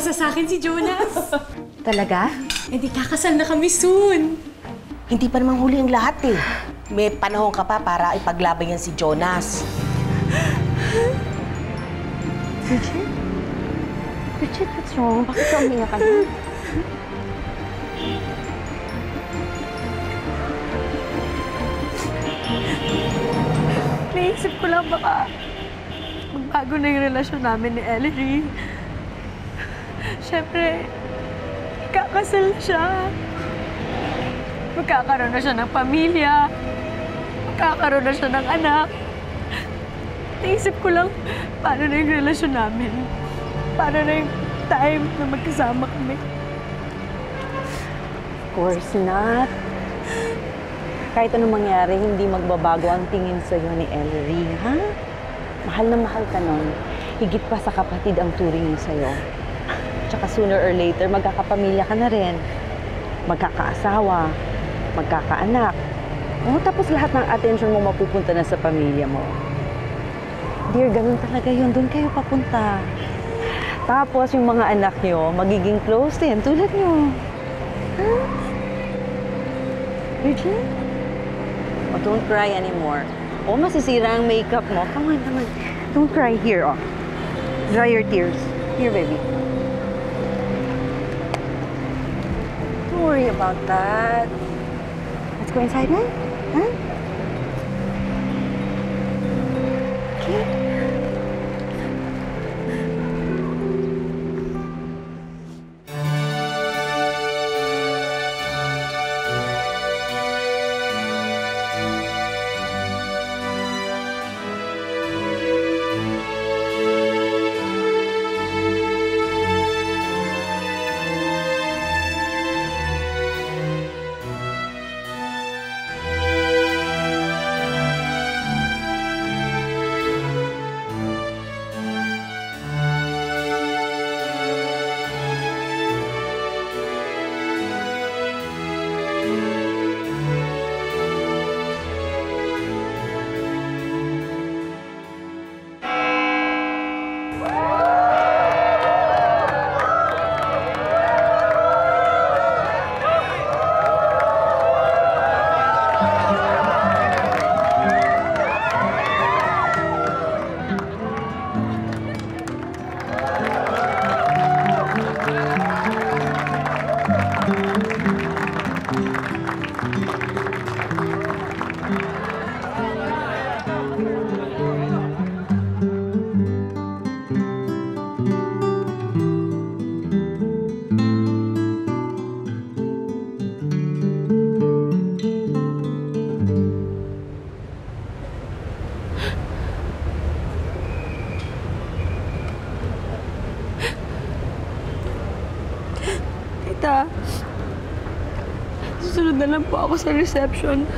seryosa sa akin si Jonas. Talaga? Eh di kakasal na kami soon. Hindi pa naman huli ang lahat eh. May panahon ka pa para ipaglaban yan si Jonas. Bridget? Bridget, what's wrong? Bakit ka umiyak ka na? Naisip ko lang baka magbago na yung relasyon namin ni Ellery. Siyempre, kakasal na siya. Magkakaroon na siya ng pamilya. Magkakaroon na siya ng anak. Naisip ko lang, paano na yung relasyon namin? Paano na yung time na magkasama kami? Of course not. Kahit anong mangyari, hindi magbabago ang tingin sa'yo ni Ellery, ha? Mahal na mahal ka nun. Higit pa sa kapatid ang turing niya sa'yo. Tsaka sooner or later, magkakapamilya ka na rin. Magkakaasawa, magkakaanak. Tapos lahat ng attention mo mapupunta na sa pamilya mo. Dear, ganun talaga yun. Doon kayo papunta. Tapos yung mga anak nyo, magiging close din, tulad nyo. Huh? Bridget? Oh, don't cry anymore. Masisira ang makeup mo. Come on, come on. Don't cry. Here, oh. Dry your tears. Here, baby. Don't worry about that. Let's go inside now. Huh? Okay. Tita, susunod na lang po ako sa reception.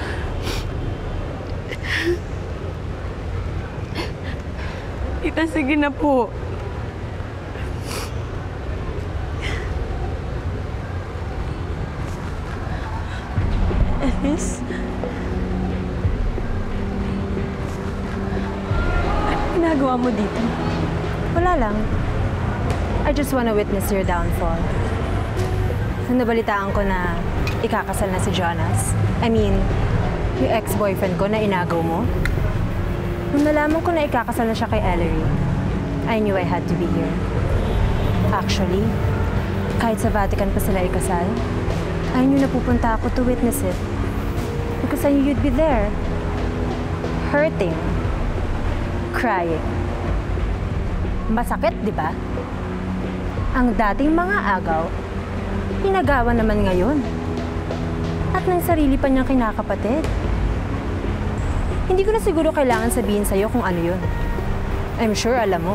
Tita, sige na po. Alice? Ano ginagawa mo dito? Wala lang. I just wanna witness your downfall. Nung nabalitaan ko na ikakasal na si Jonas, I mean, yung ex-boyfriend ko na inagaw mo, nung nalaman ko na ikakasal na siya kay Ellery, I knew I had to be here. Actually, kahit sa Vatican pa sila ikasal, I knew na pupunta ako to witness it. Because I knew you'd be there. Hurting. Crying. Masakit, di ba? Ang dating mga agaw, pinagawa naman ngayon. At ng sarili pa niyang kinakapatid. Hindi ko na siguro kailangan sabihin sa'yo kung ano yun. I'm sure alam mo.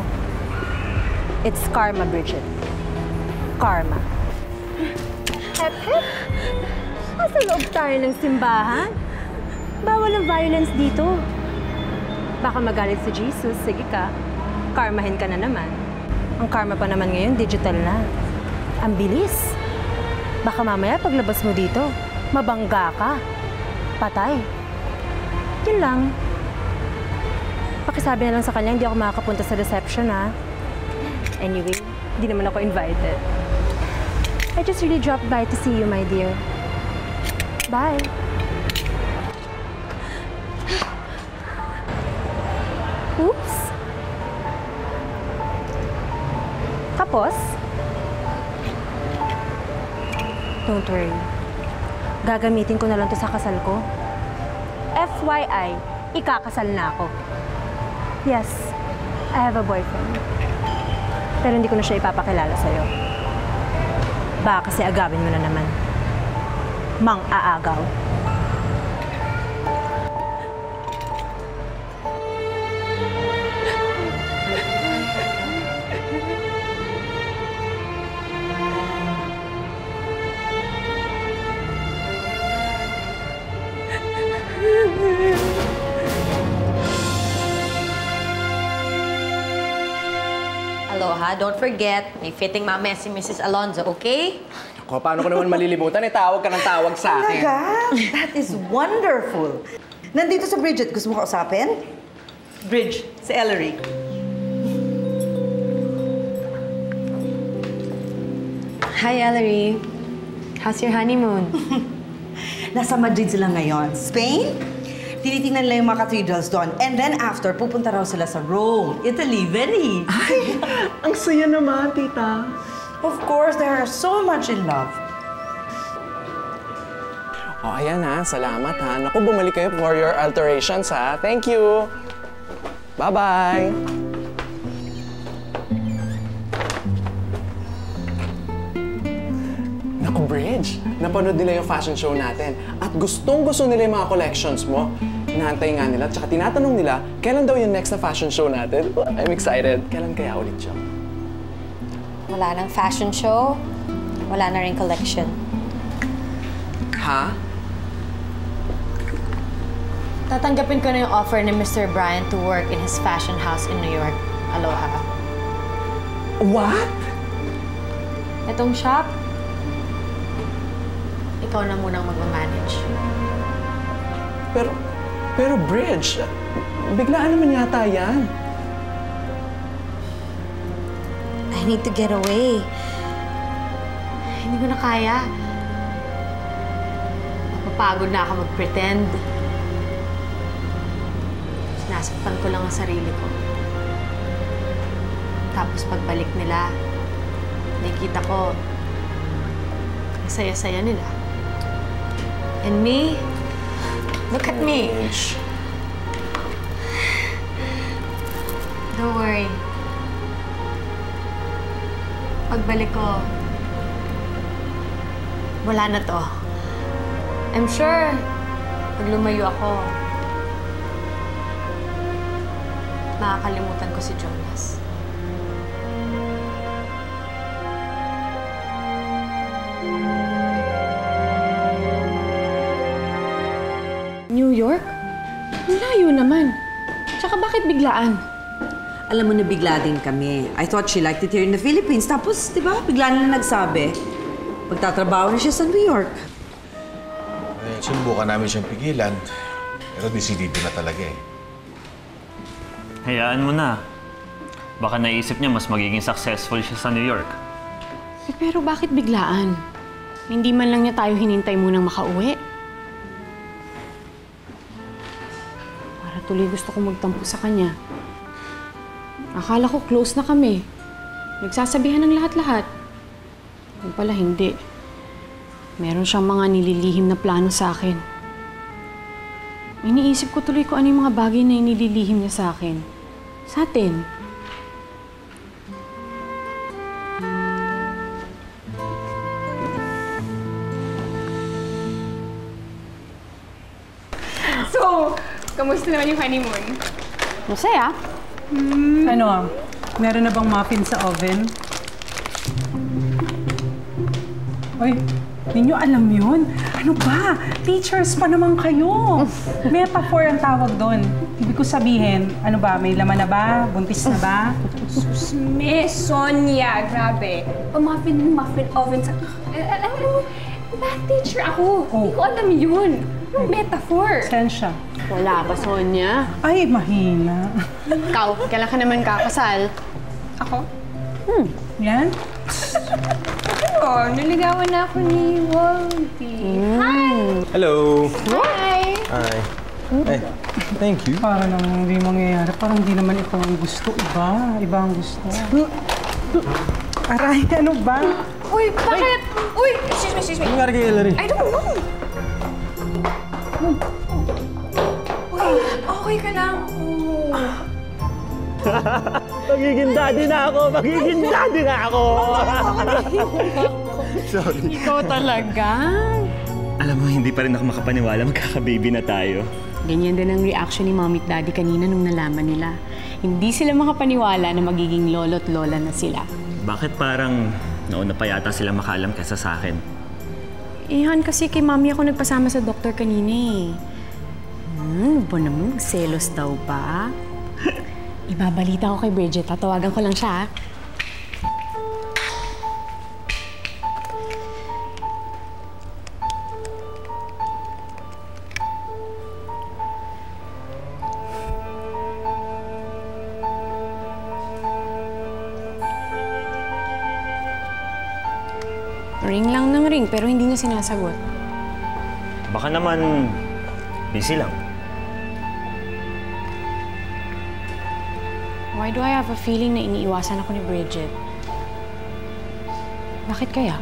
It's karma, Bridget. Karma. Hep, hep. Nasa loob tayo ng simbahan. Bawal ang violence dito. Baka magalit si Jesus. Sige ka. Karmahin ka na naman. Ang karma pa naman ngayon, digital na. Ang bilis. Baka mamaya paglabas mo dito, mabangga ka. Patay. Yun lang. Pakisabi na lang sa kanya, hindi ako makakapunta sa reception, ha? Anyway, Hindi naman ako invited. I just really dropped by to see you, my dear. Bye. Oops. Tapos? Don't worry. Gagamitin ko na lang to sa kasal ko. FYI, ikakasal na ako. Yes, I have a boyfriend. Pero hindi ko na siya ipapakilala sa'yo. Baka kasi agawin mo na naman. Mang-aagaw. Aloha, don't forget, may fitting mamaya si Mrs. Alonzo, okay? Ako, paano ko naman malilimutan? Tawag ka ng tawag sa akin. Talaga? That is wonderful. Nandito sa Bridget, gusto mo kausapin? Bridge, si Ellery. Hi, Ellery. How's your honeymoon? Nasa Madrid sila ngayon. Spain? Tinitingnan nila yung mga cathedrals doon. And then after, pupunta raw sila sa Rome, Italy, Venice. Ay, ang saya naman, tita. Of course, they are so much in love. O, ayan ha. Salamat ha. Naku, bumalik kayo for your alterations ha. Thank you. Bye-bye. Naku, Bridge. Napanood nila yung fashion show natin. At gustong-gusto nila yung mga collections mo. Inaantay nga nila. Tsaka tinatanong nila, kailan daw yung next na fashion show natin? I'm excited. Kailan kaya ulit siya? Wala nang fashion show, wala na rin collection. Ha? Tatanggapin ko na yung offer ni Mr. Brian to work in his fashion house in New York. Aloha. What? Itong shop, ikaw na munang magmamanage. Pero Bridge, biglaan naman yata yan. I need to get away. Hindi ko na kaya. Napapagod na ako mag-pretend. Sinasaktan ko lang ang sarili ko. Tapos pagbalik nila, nakikita ko, ang saya-saya nila. And me, look at me. Don't worry. Pagbalik ko, wala na to. I'm sure, pag lumayo ako, makakalimutan ko si Jonas. New York? Layo naman. Tsaka bakit biglaan? Alam mo na bigla din kami. I thought she liked it here in the Philippines. Tapos, di ba, bigla nila nagsabi. Magtatrabaho na siya sa New York. Eh, sinubukan namin siyang pigilan. Pero decidido na talaga eh. Hayaan mo na. Baka naisip niya mas magiging successful siya sa New York. Eh, pero bakit biglaan? Hindi man lang niya tayo hinintay munang makauwi. Para tuloy gusto ko magtampo sa kanya. Akala ko close na kami. Nagsasabihan ng lahat-lahat. Kung pala hindi. Meron siyang mga nililihim na plano sa akin. Iniisip ko tuloy kung ano yung mga bagay na inililihim niya sa akin. Sa atin. So, kamusta naman yung honeymoon? Masaya. Ano, meron na bang muffin sa oven? Uy, ninyo alam yun? Ano ba? Teachers pa naman kayo. Metaphor ang tawag doon. Ibig ko sabihin, ano ba, may laman na ba? Buntis na ba? Miss Sonia, grabe. Muffin oven sa... Alam mo, math teacher ako. Hindi ko alam yun. Yung metaphor. Sensya. Wala ba, Sonia? Ay, mahina. Ikaw, kailan ka naman kakasal? Ako? Yan. Oh, naligawan na ako ni Waldy. Hi! Hello! Hi! Hi. Hey, thank you. Para namang hindi mangyayari. Parang hindi naman ito ang gusto. Iba ang gusto. Aray, ano ba? Uy, bakit? Uy, excuse me. Ano nangyari kay Ellery? I don't know. Uy, okay ka lang. Magiging daddy na ako! Sorry. Ikaw talaga? Alam mo, hindi pa rin ako makapaniwala. Magkaka-baby na tayo. Ganyan din ang reaction ni Mommy at Daddy kanina nung nalaman nila. Hindi sila makapaniwala na magiging lolo't lola na sila. Bakit parang nauna pa yata sila makaalam kaysa sa akin? Han, kasi kay Mommy ako nagpasama sa doktor kanina eh. Ba naman, selos daw ba? Ibabalita ko kay Bridget. Tatawagan ko lang siya, ha? Ring lang ng ring, pero hindi niya sinasagot. Baka naman busy lang. Why do I have a feeling na iniiwasan ako ni Bridget? Bakit kaya?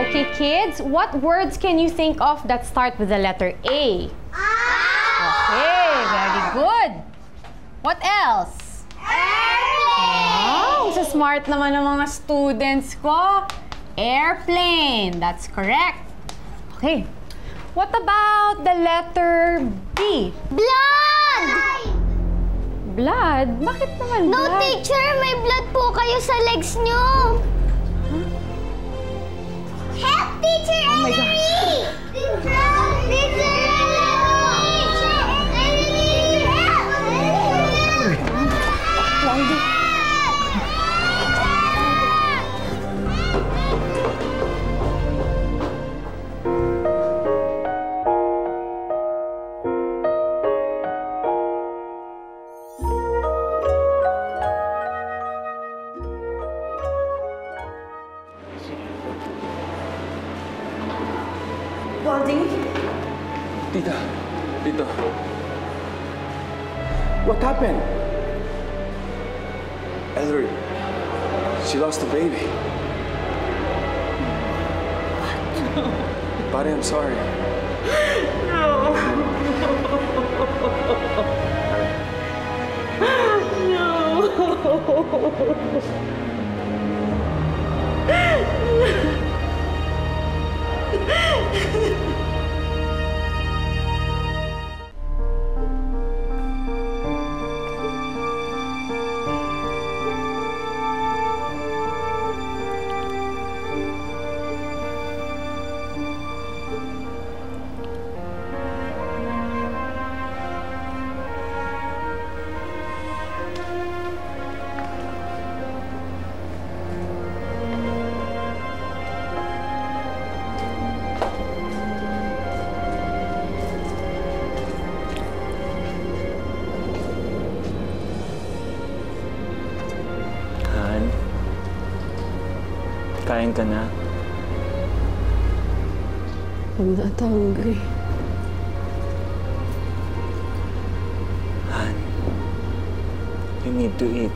Okay, kids, what words can you think of that start with the letter A? Okay, very good. What else? Wow, so smart naman ng mga students ko. Airplane, that's correct. Okay, what about the letter B? Blood! Blood? Bakit naman No, blood? teacher! May blood po kayo sa legs nyo! Help, Teacher Oh my God. Ellery! Teacher Ellery! Help! Waldy? Tita. What happened? Ellery, she lost the baby. What? Buddy, I'm sorry. No. Kain ka na. I'm not hungry. Han, you need to eat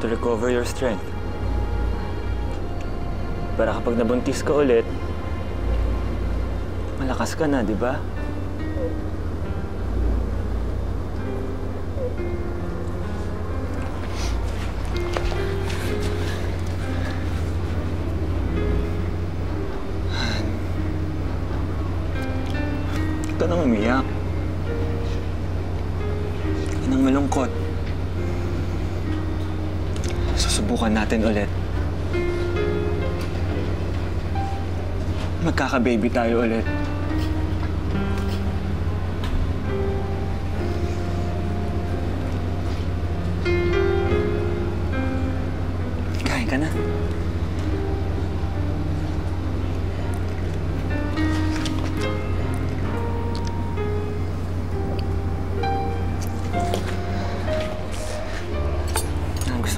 to recover your strength. Para kapag nabuntis ka ulit, malakas ka na, di ba? Huwag ka nang umiyak. Huwag ka nang malungkot. Susubukan natin ulit. Magkaka-baby tayo ulit. Kain ka na.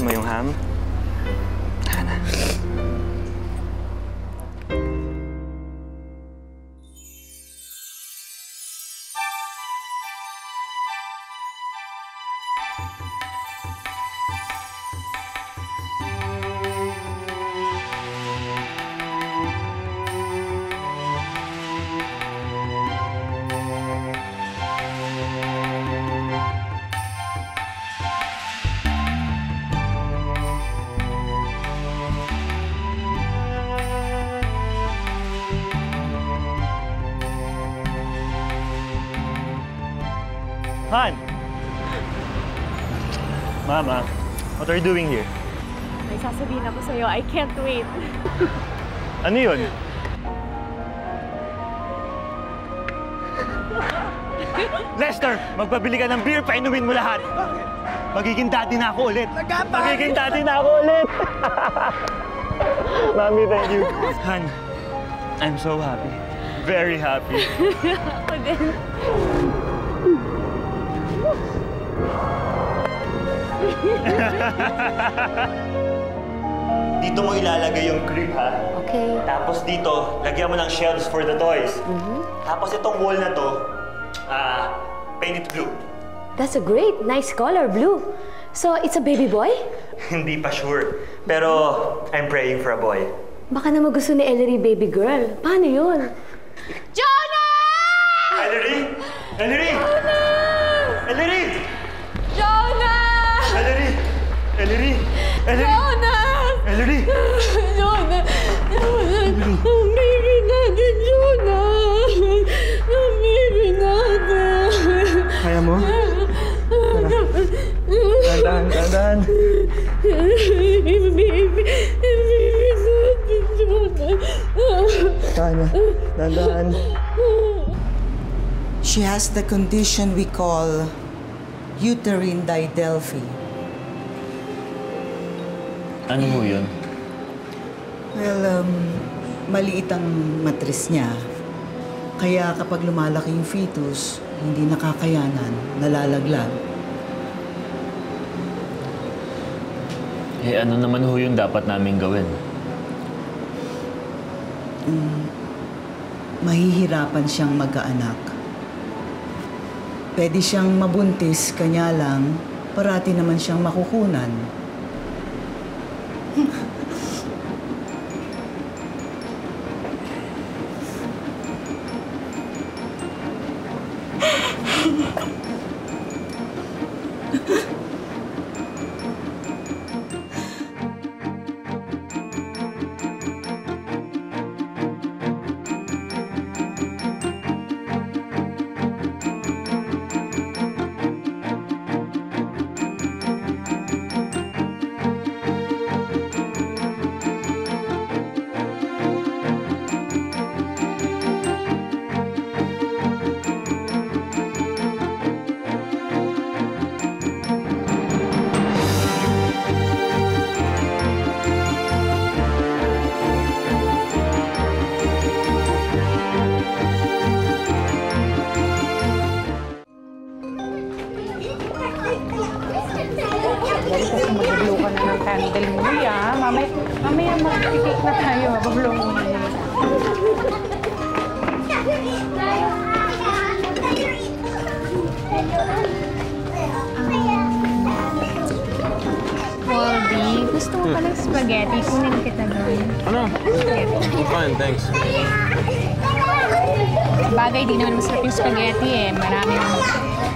mo yung ham? Hana. Han! Mama, what are you doing here? May sasabihin ako sa'yo. I can't wait. Ano yun? Lester, magpabili ka ng beer, painumin mo lahat. Magiging daddy na ako ulit. Magiging daddy na ako ulit. Mami, thank you. Han, I'm so happy. Very happy. Ako din. Dito mo ilalagay yung crib, ha? Okay. Tapos dito, lagyan mo ng shelves for the toys. Tapos itong wall na to, paint it blue. That's a great, nice color, blue. So, it's a baby boy? Hindi pa sure. Pero, I'm praying for a boy. Baka naman gusto ni Ellery baby girl. Paano yun? Jonah! Ellery! Ellery! Jonah! Ellery! Jonah! Ellery! Ellery! Ellery! Jonah! Ellery! Jonah! Ang baby natin, Jonah! Ang baby natin! Kaya mo? Dandan, dandan. Baby natin, Jonah! Kaya, dandan. She has the condition we call uterine didelphi. Ano mo yun? Well, maliit ang matris niya. Kaya kapag lumalaki yung fetus, hindi nakakayanan, nalalaglag. Eh, ano naman ho yung dapat namin gawin? Mahihirapan siyang magkaanak. Pwede siyang mabuntis, kanya lang, parati naman siyang makukunan. Mag-blow ka na ng candle mo, ya. Mamaya mag-cake na tayo. Mag-blow muna yun. Colby, gusto mo palang spaghetti. Kunin kita doon. Ano? I'm fine, thanks. Bagay, di naman masarap yung spaghetti eh. Maraming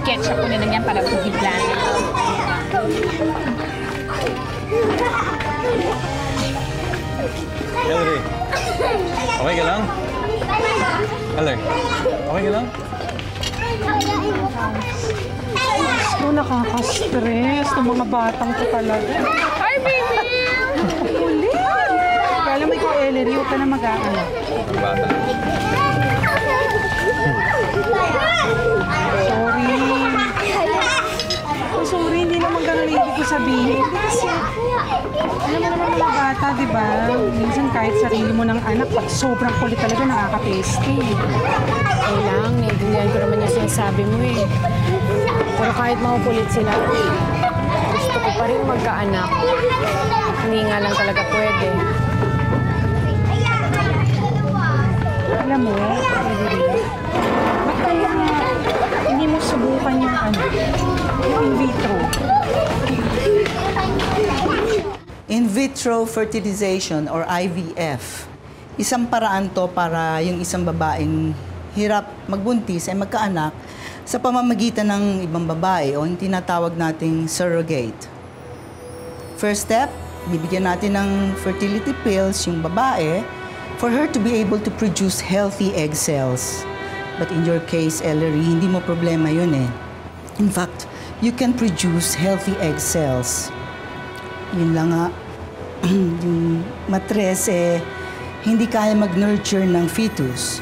ketchup ko na lang yan para pagiglan. Ellery, okay ka lang? Ellery, okay ka lang? Gusto, nakaka-stress ng mga batang to talaga. Hi, baby! Ulit! Kaya alam mo ikaw, Ellery, huwag ka na mag-aano. Bata. Sorry. Oh, sorry, hindi naman ganun ibig ko sabihin. Kasi, alam mo naman mga bata, di ba? Minsan kahit sarili mo ng anak, pag sobrang kulit talaga, nakaka-tasty. Okay lang, naiintindihan ko naman yung sinasabi mo eh. Pero kahit makukulit sila, gusto ko pa pa rin magkaanak. Hindi nga lang talaga pwede. Alam mo, ba't kaya hindi mo subukan yung yung in vitro? In vitro fertilization or IVF. Isang paraan to para yung isang babaeng hirap magbuntis ay magkaanak sa pamamagitan ng ibang babae o yung tinatawag nating surrogate. First step, bibigyan natin ng fertility pills yung babae for her to be able to produce healthy egg cells. But in your case, Ellery, hindi mo problema yun eh. In fact, you can produce healthy egg cells. Yun lang nga, yung matres hindi kaya mag-nurture ng fetus.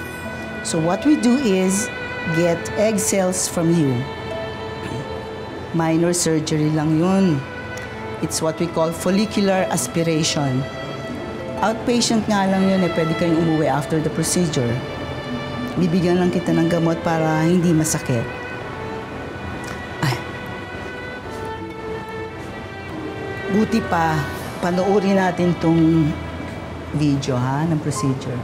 So what we do is get egg cells from you. Minor surgery lang yun. It's what we call follicular aspiration. Outpatient nga lang yun pwede kayong umuwi after the procedure. Bibigyan lang kita ng gamot para hindi masakit. Buti pa, panoorin natin tong video ng procedure.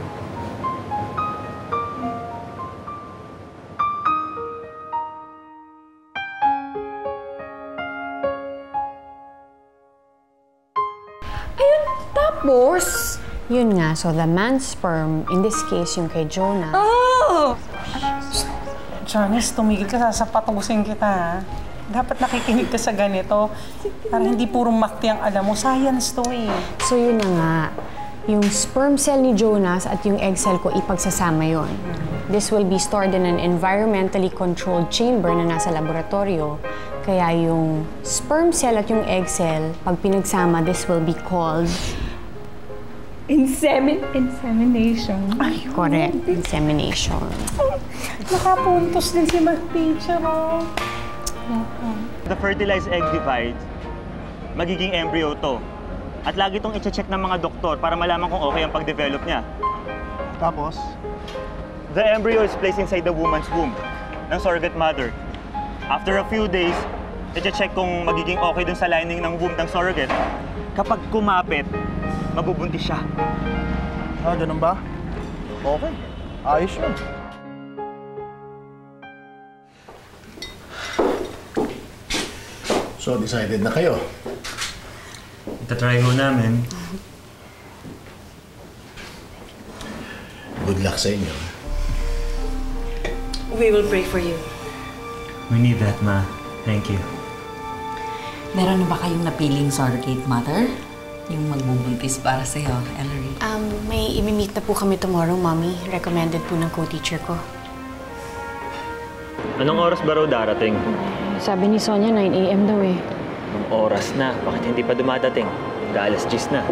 Tapos, yun nga, so the man's sperm, in this case, yung kay Jonas. Oh! Janice, tumigil ka, sasapatusin kita, ha? Dapat nakikinig ka sa ganito para hindi puro makti ang alam mo. Science to eh. So yun na nga, yung sperm cell ni Jonas at yung egg cell ko, ipagsasama yun. This will be stored in an environmentally controlled chamber na nasa laboratorio. Kaya yung sperm cell at yung egg cell, pag pinagsama, this will be called insemination. Ay, correct, insemination. Nakapuntos din si Teacher, oh. The fertilized egg divides, magiging embryo to. At lagi itong i-check ng mga doktor para malaman kung okay ang pag-develop niya. Tapos? The embryo is placed inside the woman's womb ng surrogate mother. After a few days, i-check kung magiging okay dun sa lining ng womb ng surrogate. Kapag kumapit, mabubuntis siya. Ganun ba? Okay. Ayos yun. So, decided na kayo? Itatry mo namin. Good luck sa inyo. We will pray for you. We need that, Ma. Thank you. Meron na ba kayong napiling surrogate mother? Yung magbubuntis para sa'yo, Ellery? May imi-meet na po kami tomorrow, Mommy. Recommended po ng co-teacher ko. Anong oras ba raw darating? Sabi ni Sonia, 9 a.m. daw eh. Anong oras na? Bakit hindi pa dumadating? Alas 10 na.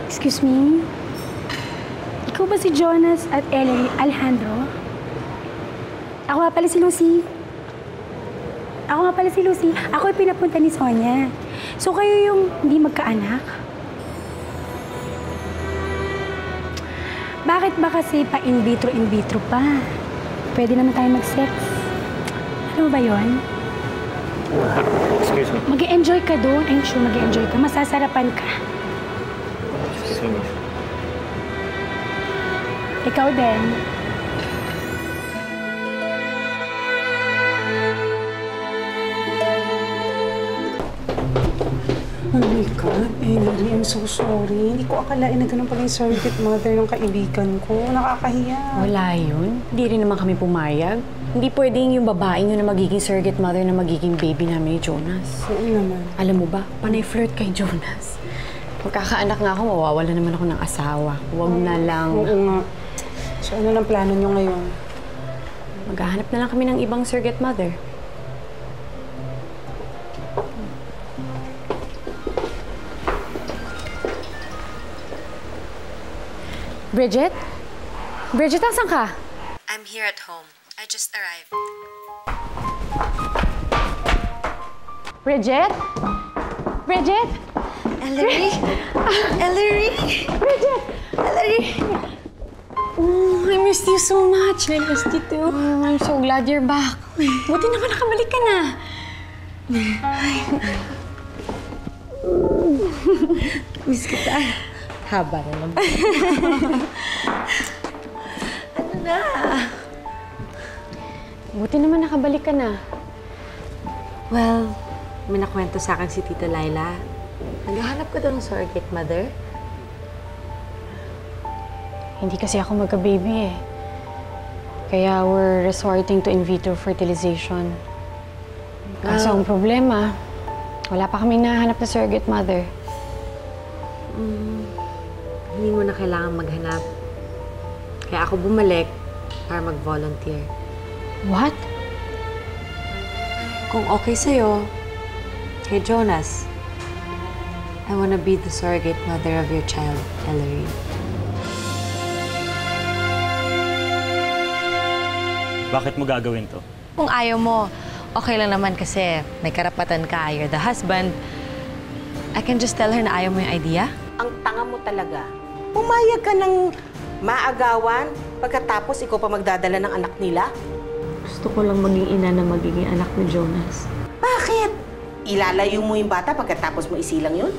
Excuse me? Ikaw ba si Jonas at Ellery Alejandro? Ako nga pala si Lucy. Ako ay pinapunta ni Sonia. So kayo yung hindi magkaanak? Bakit ba kasi pa in vitro pa? Pwede naman tayo mag-sex. Ano ba yun? Excuse me. Mag-e-enjoy ka doon. I'm sure mag-e-enjoy ka. Masasarapan ka. Excuse me. Ikaw din. Oh my God, Ellery, I'm so sorry. Hindi ko akalain na ganun pala yung surrogate mother ng kaibigan ko. Nakakahiya. Wala yun. Hindi rin naman kami pumayag. Hindi pwedeng yung babaeng yun na magiging surrogate mother na magiging baby namin ni Jonas. Oo naman. Alam mo ba, panay flirt kay Jonas. Magkakaanak nga ako, mawawala naman ako ng asawa. Huwag na lang. Oo nga. So ano ng plano nyo ngayon? Maghahanap na lang kami ng ibang surrogate mother. Bridget? Bridget, asan ka? I'm here at home. I just arrived. Bridget? Bridget? Ellery? Ellery? Bridget! Ellery? Oh, I missed you so much. I missed you too. I'm so glad you're back. Buti naman nakabalik ka na. Miss kita. Haba na naman. Ano na? Buti naman nakabalik ka na. Well, may nakwento sa akin si Tita Laila. Naghahanap ka daw ng surrogate mother? Hindi kasi ako magka-baby eh. Kaya we're resorting to in vitro fertilization. Kaso ang problema, wala pa kaming nahanap na surrogate mother. Hindi mo na kailangan maghanap. Kaya ako bumalik para mag-volunteer. What? Kung okay sa'yo, kay Jonas, I wanna be the surrogate mother of your child, Ellery. Bakit mo gagawin to? Kung ayaw mo, okay lang naman kasi may karapatan ka, you're the husband. I can just tell her na ayaw mo yung idea. Ang tanga mo talaga. Pumayag ka ng maagawan pagkatapos ikaw pa magdadala ng anak nila? Gusto ko lang maging ina na magiging anak ni Jonas. Bakit? Ilalayo mo yung bata pagkatapos mo isilang yun?